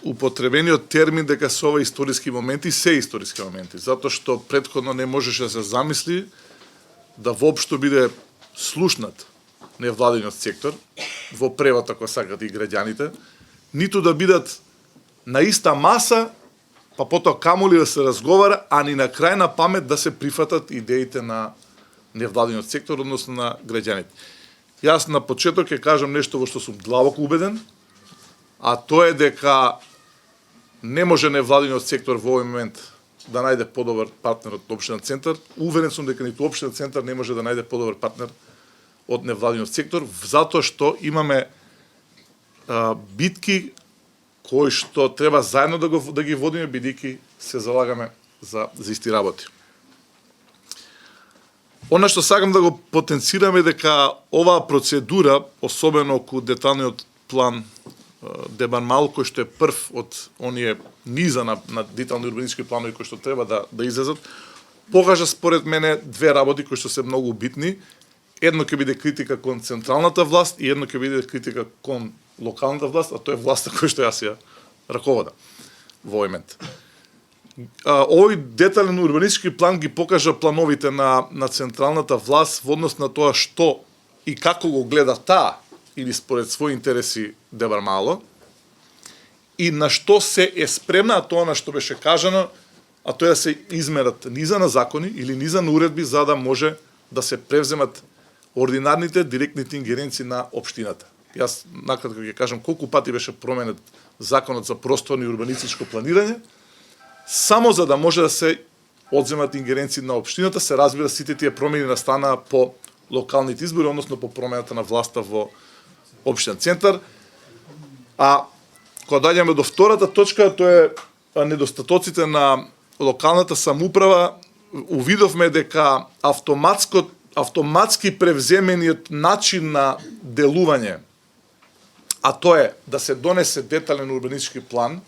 употребениот термин дека се ова историски моменти, се историски моменти, затоа што претходно не можеше да се замисли да воопшто биде слушнат невладиниот сектор во превод, ако сакат и граѓаните, ниту да бидат на иста маса, па потоа камоли да се разговара, а ни на крајна памет да се прифатат идеите на невладиниот сектор, односно на граѓаните. Јас на почеток ќе кажам нешто во што сум длабоко убеден, а тоа е дека не може невладиниот сектор во овој момент да најде подобар партнер од општина Центар. Уверен сум дека ниту општина Центар не може да најде подобар партнер од невладиниот сектор, затоа што имаме битки кои што треба заедно да ги водиме, бидејќи се залагаме за исти работи. Она што сакам да го потенцираме дека оваа процедура, особено околу деталниот план Дебармал, кој што е прв од оние низа на детални урбанистички планови кои што треба да излезат, покажа според мене две работи кои што се многу битни. Едно ќе биде критика кон централната власт и едно ќе биде критика кон локалната власт, а тоа е власта која што јас ја раководам во овој момент. Овој детален урбанистички план ги покажа плановите на централната власт во однос на тоа што и како го гледа таа или според своји интереси Дебармало и на што се е спремна, а тоа на што беше кажано, а тоа е да се измерат низа на закони или низа на уредби за да може да се превземат ординарните директните ингеренции на општината. Јас накратко ќе кажам колку пати беше променет законот за просторно и урбанистичко планирање, само за да може да се одземат ингеренции на општината. Се разбира, сите тие промени настана по локалните избори, односно по промената на власта во општина Центар. А кога доаѓаме до втората точка, тоа е недостатоците на локалната самоуправа. Увидовме дека автоматски превземениот начин на делување, а тоа е да се донесе детален урбанистички план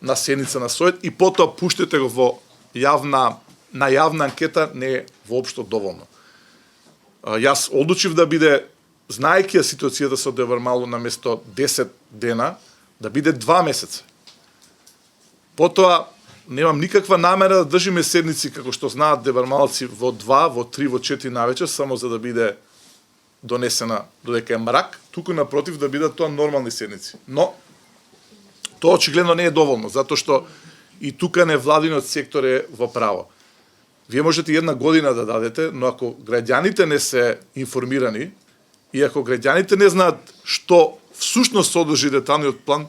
на седница на Совет и потоа пуштете го во јавна анкета, не е воопшто доволно. Јас одлучив да биде, знаејќи ситуацијата со Дебармало, на место 10 дена, да биде 2 месеца. Потоа немам никаква намера да држиме седници како што знаат дебармалци во 2, во 3, во 4 навечер, само за да биде донесена додека е мрак, туку напротив да бидат тоа нормални седници. Но тоа очигледно не е доволно, затоа што и тука невладиниот сектор е во право. Вие можете една година да дадете, но ако граѓаните не се информирани и ако граѓаните не знаат што всушност содржи деталниот план,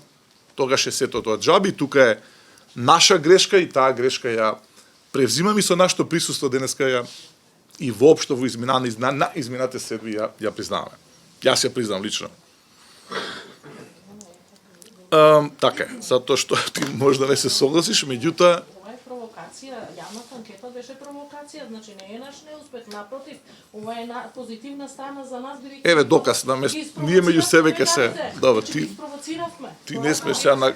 тогаш е сето тоа џаби. Тука е наша грешка и таа грешка ја превзимам и со нашето присуство денеска ја и воопшто во изминате седми ја признаваме. Јас ја признавам лично. Така е, затоа што ти може да не се согласиш, меѓутоа ова е провокација, јавната анкета беше провокација, значи не е наш неуспех, напротив, ова е позитивна страна за нас, бидејќи еве доказ на ние меѓу себе ке се. Добро, ти спровоциравме. Ти не смеш сега на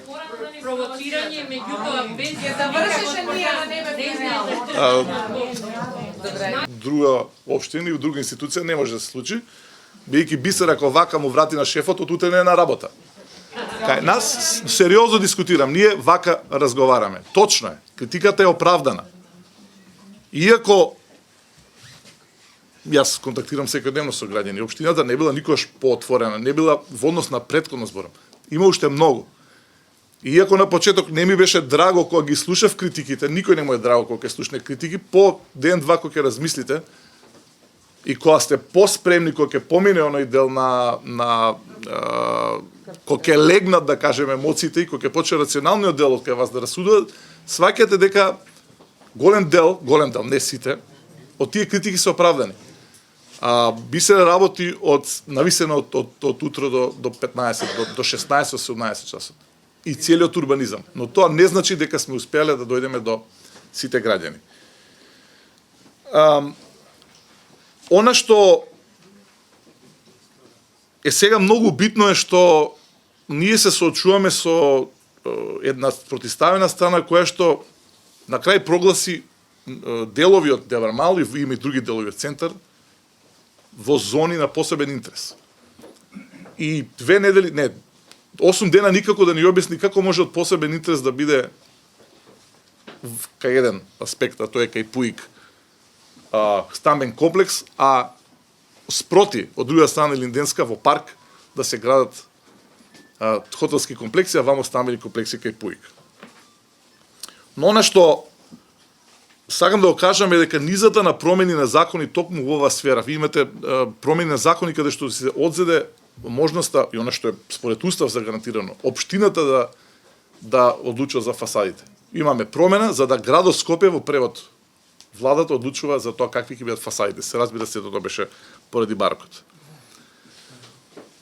провоцирање, меѓутоа без Ја завршеше ние на небе. друга општина и друга институција не може да се случи, бидејќи Бисер ако вака му врати на шефот, од утре не е на работа. Кај нас сериозно дискутирам, ние вака разговараме. Точно е, критиката е оправдана. Иако јас контактирам секојдневно со граѓани, општината не била никогаш поотворена, не била во однос на претходно зборам. Има уште многу. Иако на почеток не ми беше драго кога ги слушав критиките, никој не му е драго кога ќе слушне критики, по ден-два кога ќе размислите и кога сте поспремни, кога ќе помине оној дел кога ќе легнат, да кажеме, емоциите и кога ќе почне рационалниот дел од кај вас да расудува, сваќате дека голем дел, не сите, од тие критики се оправдани. Би се работи нависено од утро до 15, до 16-18 часот. И целиот урбанизам. Но тоа не значи дека сме успеале да дојдеме до сите граѓани. Она што е сега многу битно е што ние се соочуваме со една протиставена страна која што на крај прогласи делови од Дебармал и има и други делови од Центар во зони на посебен интерес. И 2 недели, не, 8 дена никако да ни објасни како може од посебен интерес да биде кај еден аспект, а тој е кај Пуик стамбен комплекс, а спроти, од друга страна Линденска, во парк, да се градат хотелски комплекси, а вамо стамбени комплекси кај Пуик. Но нешто сакам да го кажам е дека низата на промени на закони токму во оваа сфера. Ви имате промени на закони каде што се одзеде можноста, и она што е според устав загарантирано, општината да одлучува за фасадите. Имаме промена за да градот Скопје во превод владата одлучува за тоа какви ќе бидат фасадите. Се разбира се, тоа беше поради барокот.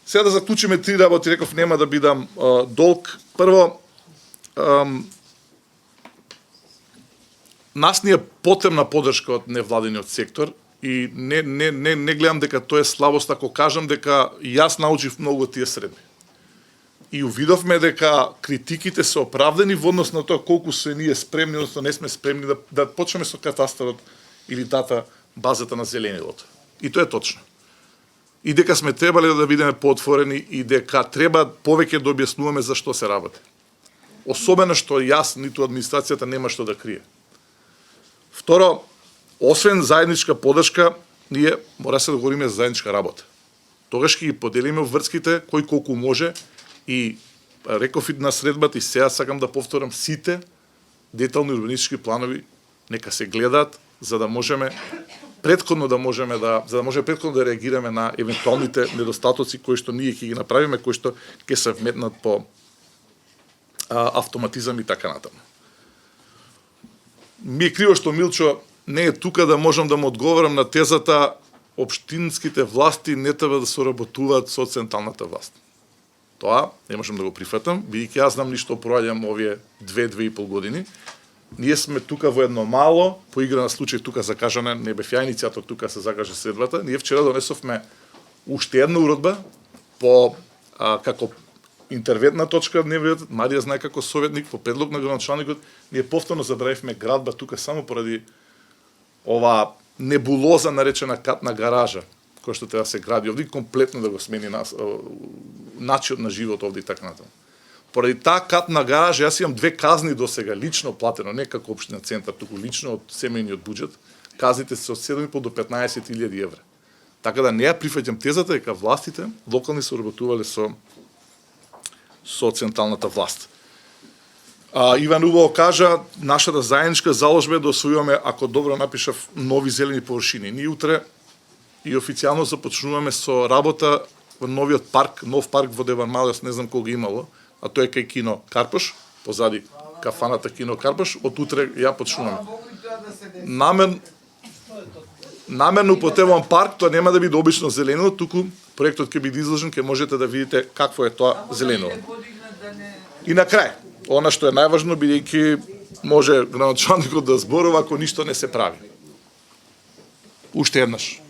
Сега да заклучиме 3 работи, реков нема да бидам долг. Прво, нас ни е потребна поддршка од невладиниот сектор и не гледам дека тоа е слабост ако кажам дека јас научив многу од тие средби. И увидовме дека критиките се оправдани во однос на тоа колку се ние спремни, односно не сме спремни да почнеме со катастарот или дата базата на зеленилото. И тоа е точно. И дека сме требале да бидеме поотворени и дека треба повеќе да објаснуваме за што се работи. Особено што јас, ниту администрацијата нема што да крие. Второ, освен заедничка поддршка, ние мора се договориме за заедничка работа. Тогаш ќе ги поделиме врските кој колку може и реков и на средбата и сега сакам да повторам сите детални урбанистички планови нека се гледаат за да можеме претходно да реагираме на евентуалните недостатоци кои што ние ќе ги направиме, кои што ќе се вметнат по автоматизам и така натаму. Ми е криво што Милчо не е тука да можам да му одговорам на тезата општинските власти не треба да соработуваат со централната власт. Тоа не можам да го прифатам, бидејќи јас знам ништо проаѓам овие 2-2,5 години. Ние сме тука во едно мало, по игра на случај тука закажана, не бев ја иницијатор, тука се закаже следвата. Ние вчера донесовме уште една уредба по како интервентна точка дневниот, Марија знае како советник по предлог на градоначалникот, ние повторно забравивме градба тука само поради ова небулоза наречена катна гаража, која што треба да се гради овде, комплетно да го смени начинот на живот овде и така натаму. Поради таа катна гаража, јас имам 2 казни до сега, лично платено, не како општина центар, туку лично од семејниот буџет. Казните се од 7,5 до 15.000 евра. Така да не ја прифаќам тезата дека властите локални се работувале со централната власт. Иван убаво кажа, нашата заедничка заложба е да освојуваме, ако добро напишав, нови зелени површини. Ние утре и официјално започнуваме со работа во новиот парк, нов парк во Деванмал, јас не знам кога имало, а тој е кај кино Карпош, позади кафаната кино Карпош, од утре ја почнуваме. Намерно употребувам парк, тоа нема да биде обично зеленило, туку проектот ќе биде изложен, ќе можете да видите какво е тоа зеленило. И на крај, она што е најважно, бидејќи може градоначалникот да зборува ако ништо не се прави. Уште еднаш.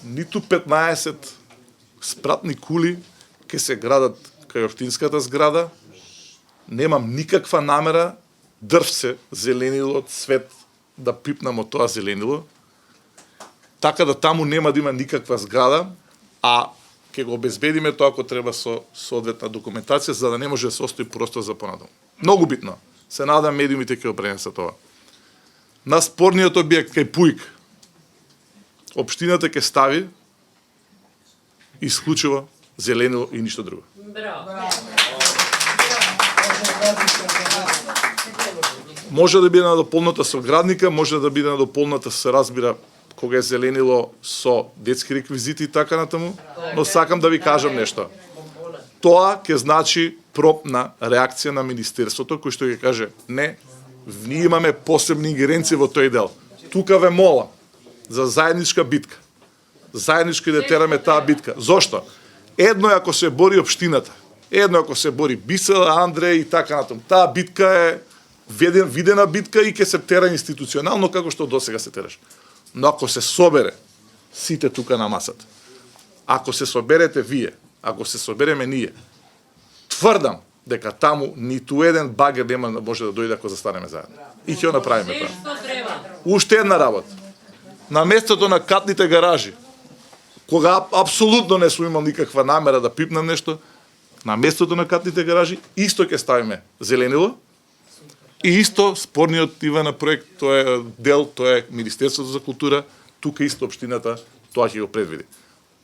Ниту 15 спратни кули ќе се градат кај општинската зграда. Немам никаква намера дрвце, зеленило, цвет да пипнам од тоа зеленило. Така да таму нема да има никаква зграда, а ќе го обезбедиме тоа ако треба со соодветна документација, за да не може да се остави простор за понатаму. Многу битно. Се надам медиумите ќе го пренесат тоа. На спорниот објект кај Пуик, општината ќе стави исклучиво зеленило и ништо друго. Браво. Може да биде надополната со градника, може да биде надополната се разбира кога е зеленило со детски реквизити и така натаму, но сакам да ви кажам нешто. Тоа ќе значи промптна реакција на Министерството, кој што ќе каже, не, ние имаме посебни ингеренции во тој дел. Тука ве молам за заедничка битка. Заеднички да тераме таа битка. Зошто? Едно е ако се бори општината, едно е ако се бори Бисела, Андреј и така натаму. Таа битка е видена битка и ќе се тера институционално како што досега се тераш. Но ако се собере сите тука на масата, ако се соберете вие, ако се собереме ние, тврдам дека таму ниту еден багер нема да може да дојде ако застанеме заедно. И ќе направиме тоа. Уште една работа. На местото на катните гаражи, кога апсолутно не сум имал никаква намера да пипнам нешто, на местото на катните гаражи, исто ќе ставиме зеленило, и исто спорниот ИВН проект, тоа е дел, тоа е Министерството за култура, тука исто општината тоа ќе го предвиди.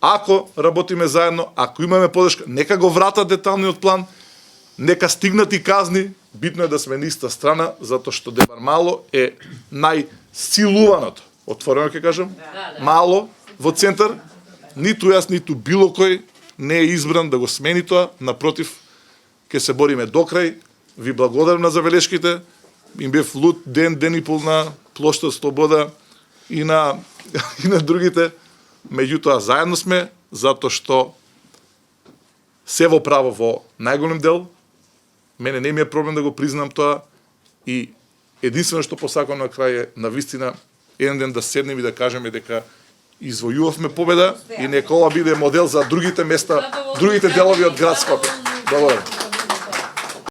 Ако работиме заедно, ако имаме подршка, нека го врата деталниот план, нека стигнат и казни, битно е да сме на иста страна, затоа што Дебар Мало е најсилуваното. Отворено ќе кажам, мало во центар, ниту јас, ниту било кој не е избран да го смени тоа, напротив, ќе се бориме до крај. Ви благодарам на забелешките, им бев лут ден и пол на плошта Слобода и на другите, меѓутоа заедно сме, затоа што се во право во најголем дел, мене не ми е проблем да го признам тоа и единствено што посакам на крај е навистина еден ден да седнем и да кажеме дека извојувавме победа и нека ова биде модел за другите места, другите делови од град Скопје. Благодарам.